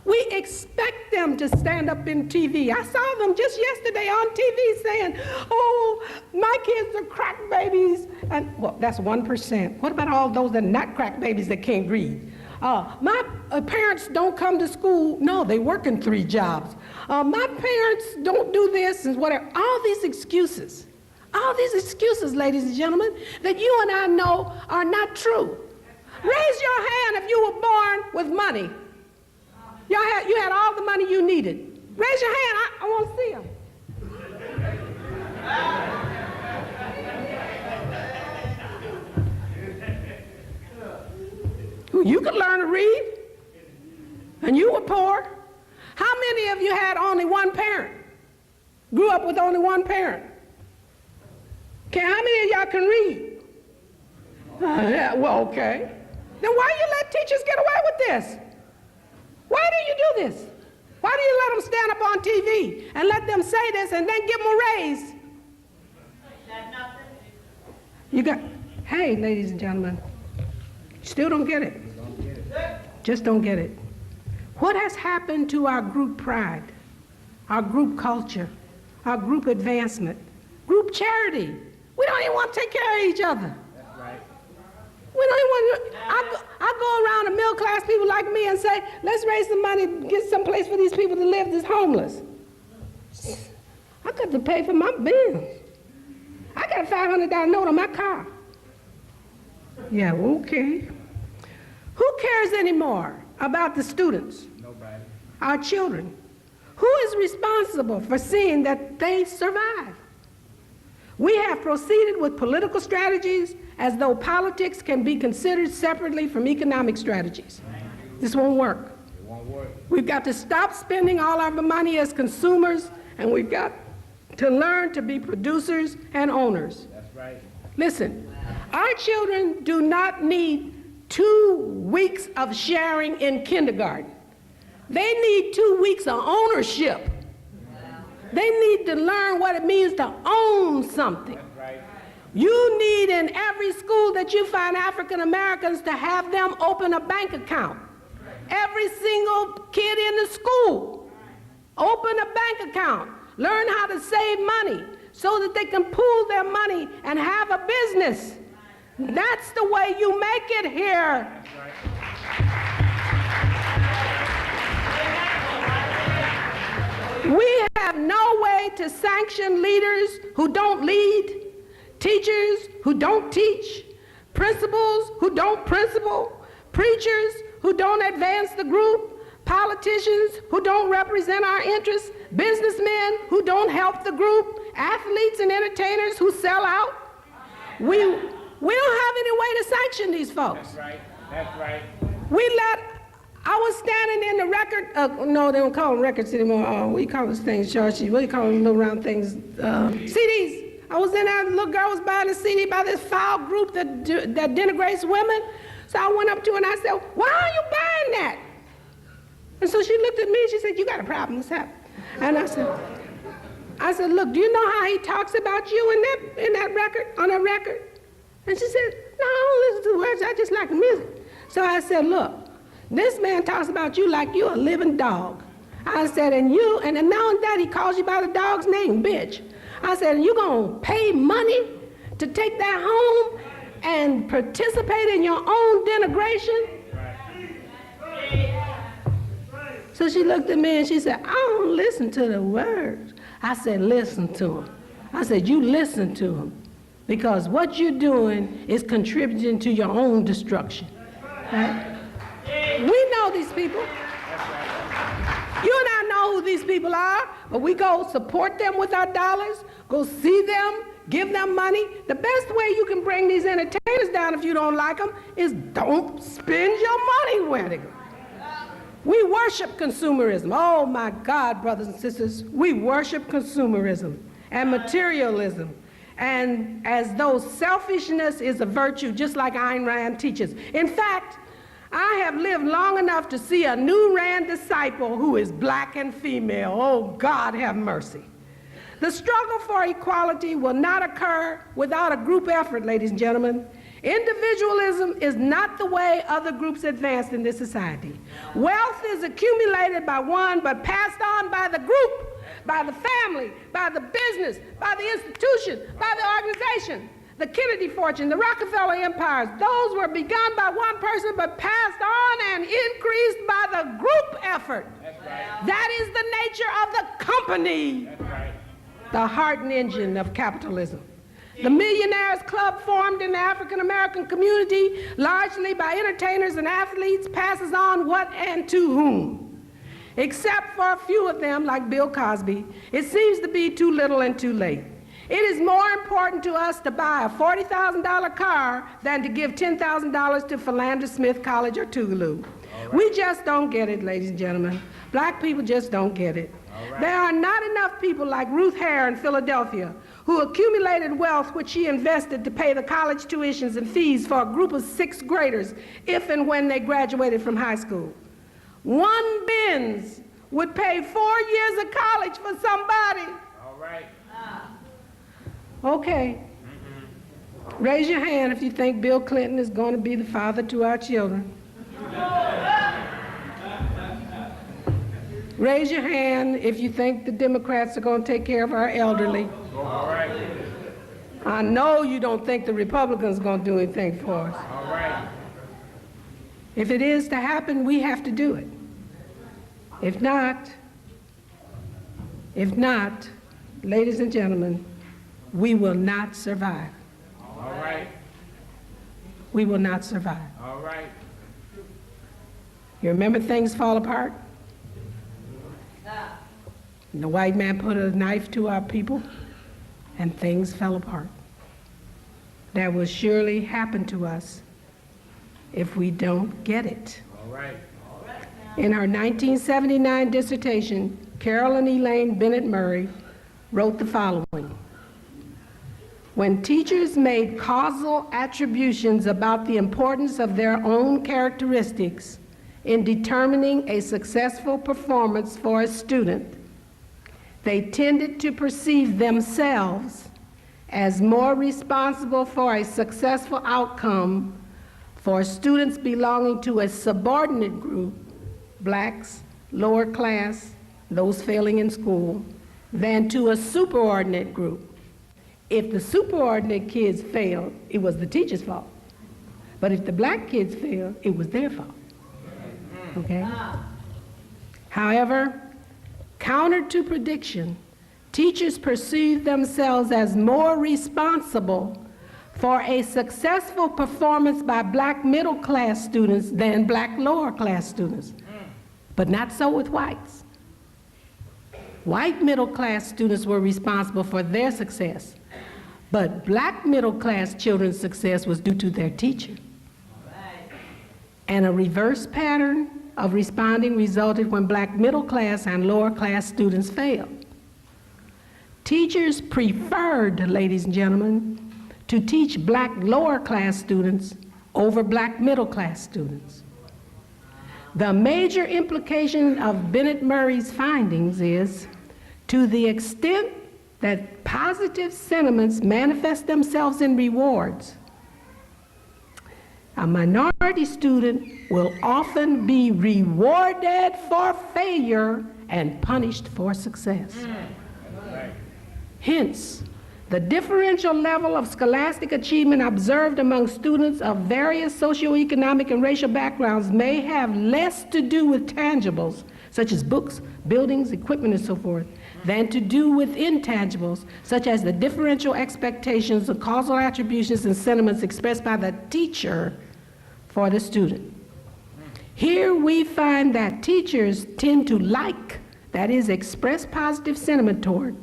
We expect them to stand up in TV. I saw them just yesterday on TV saying, oh, my kids are crack babies. And, well, that's 1%. What about all those that are not crack babies that can't read? My parents don't come to school. No, they work in 3 jobs. My parents don't do this and whatever. All these excuses, ladies and gentlemen, that you and I know are not true. Raise your hand if you were born with money. You had all the money you needed. Raise your hand. I want to see them. You could learn to read, and you were poor. How many of you had only one parent? grew up with only one parent? Okay, how many of y'all can read? Yeah, well, okay. Then why you let teachers get away with this? Why do you do this? Why do you let them stand up on TV and let them say this and then give them a raise? You got, hey, ladies and gentlemen, still don't get it. Just don't get it. What has happened to our group pride, our group culture, our group advancement, group charity? We don't even want to take care of each other. That's right. We don't even want to, I go around to middle class people like me and say, let's raise some money, get some place for these people to live that's homeless. I got to pay for my bills. I got a $500 note on my car. Yeah, okay. Who cares anymore about the students? Nobody. Our children. Who is responsible for seeing that they survive? We have proceeded with political strategies as though politics can be considered separately from economic strategies. This won't work. It won't work. We've got to stop spending all our money as consumers, and we've got to learn to be producers and owners. That's right. Listen, our children do not need 2 weeks of sharing in kindergarten. They need 2 weeks of ownership. They need to learn what it means to own something. That's right. You need in every school that you find African Americans to have them open a bank account. Every single kid in the school, open a bank account. Learn how to save money so that they can pool their money and have a business. That's the way you make it here. That's right. We have no way to sanction leaders who don't lead, teachers who don't teach, principals who don't principal, preachers who don't advance the group, politicians who don't represent our interests, businessmen who don't help the group, athletes and entertainers who sell out. We don't have any way to sanction these folks. That's right. That's right. I was standing in the record, no, they don't call them records anymore. We call those things, Georgie. What do you call them little round things? CDs. I was in there, the little girl was buying a CD by this foul group that denigrates women. So I went up to her and I said, why are you buying that? And so she looked at me and she said, you got a problem, what's happening? And I said, look, do you know how he talks about you in that record, on that record? And she said, no, I don't listen to the words, I just like the music. So I said, look, this man talks about you like you're a living dog. I said, and now and that he calls you by the dog's name, bitch. I said, and you gonna pay money to take that home and participate in your own denigration? So she looked at me and she said, I don't listen to the words. I said, listen to them. I said, you listen to them. Because what you're doing is contributing to your own destruction. Right? We know these people. You and I know who these people are, but we go support them with our dollars, go see them, give them money. The best way you can bring these entertainers down if you don't like them is don't spend your money with them. We worship consumerism. Oh my God, brothers and sisters, we worship consumerism and materialism, and as though selfishness is a virtue, just like Ayn Rand teaches. In fact, I have lived long enough to see a new Rand disciple who is black and female. Oh, God have mercy. The struggle for equality will not occur without a group effort, ladies and gentlemen. Individualism is not the way other groups advance in this society. Wealth is accumulated by one, but passed on by the group, by the family, by the business, by the institution, by the organization. The Kennedy fortune, the Rockefeller empires, those were begun by one person but passed on and increased by the group effort. That's right. That is the nature of the company, That's right. the heart and engine of capitalism. The Millionaires Club, formed in the African American community, largely by entertainers and athletes, passes on what and to whom. Except for a few of them, like Bill Cosby, it seems to be too little and too late. It is more important to us to buy a $40,000 car than to give $10,000 to Philander Smith College or Tougaloo. Right. We just don't get it, ladies and gentlemen. Black people just don't get it. right. There are not enough people like Ruth Hare in Philadelphia who accumulated wealth which she invested to pay the college tuitions and fees for a group of 6th graders if and when they graduated from high school. One Benz would pay 4 years of college for somebody. All right. Okay. Raise your hand if you think Bill Clinton is going to be the father to our children. Raise your hand if you think the Democrats are going to take care of our elderly. All right. I know you don't think the Republicans are going to do anything for us. All right. If it is to happen, we have to do it. If not, ladies and gentlemen, we will not survive. All right. We will not survive. All right. You remember things fall apart? The white man put a knife to our people and things fell apart. That will surely happen to us if we don't get it. All right. In her 1979 dissertation, Carolyn Elaine Bennett Murray wrote the following: when teachers made causal attributions about the importance of their own characteristics in determining a successful performance for a student, they tended to perceive themselves as more responsible for a successful outcome for students belonging to a subordinate group, blacks, lower class, those failing in school, than to a superordinate group. If the superordinate kids failed, it was the teacher's fault. But if the black kids failed, it was their fault. Okay? However, counter to prediction, teachers perceive themselves as more responsible for a successful performance by black middle class students than black lower class students. But not so with whites. White middle class students were responsible for their success, but black middle class children's success was due to their teacher. And a reverse pattern of responding resulted when black middle class and lower class students failed. Teachers preferred, ladies and gentlemen, to teach black lower class students over black middle class students. The major implication of Bennett Murray's findings is, to the extent that positive sentiments manifest themselves in rewards, a minority student will often be rewarded for failure and punished for success. Hence, the differential level of scholastic achievement observed among students of various socioeconomic and racial backgrounds may have less to do with tangibles, such as books, buildings, equipment, and so forth, than to do with intangibles, such as the differential expectations, the causal attributions, and sentiments expressed by the teacher for the student. Here we find that teachers tend to like, that is, express positive sentiment toward,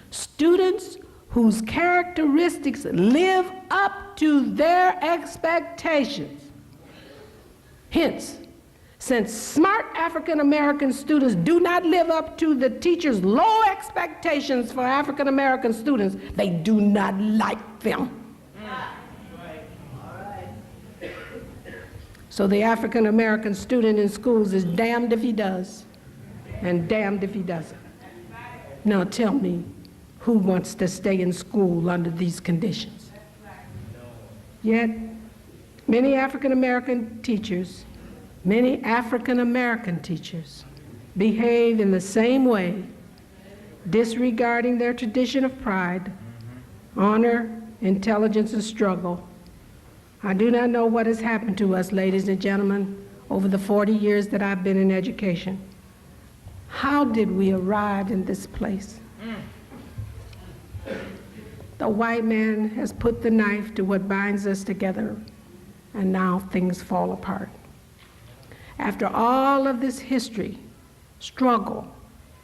students whose characteristics live up to their expectations. Hence, since smart African American students do not live up to the teacher's low expectations for African American students, they do not like them. So the African American student in schools is damned if he does and damned if he doesn't. Now tell me, who wants to stay in school under these conditions? Yet, many African American teachers behave in the same way, disregarding their tradition of pride, honor, intelligence, and struggle. I do not know what has happened to us, ladies and gentlemen, over the 40 years that I've been in education. How did we arrive in this place? The white man has put the knife to what binds us together, and now things fall apart. After all of this history, struggle,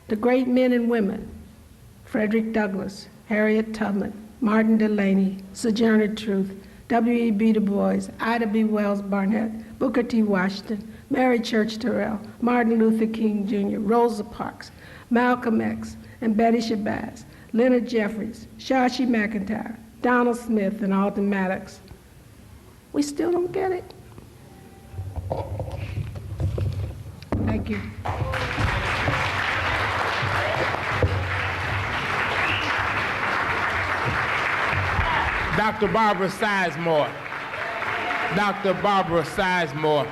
the great men and women, Frederick Douglass, Harriet Tubman, Martin Delany, Sojourner Truth, W.E.B. Du Bois, Ida B. Wells Barnett, Booker T. Washington, Mary Church Terrell, Martin Luther King Jr., Rosa Parks, Malcolm X, and Betty Shabazz, Leonard Jeffries, Shashi McIntyre, Donald Smith, and Alton Maddox. We still don't get it. Thank you. Dr. Barbara Sizemore. Dr. Barbara Sizemore.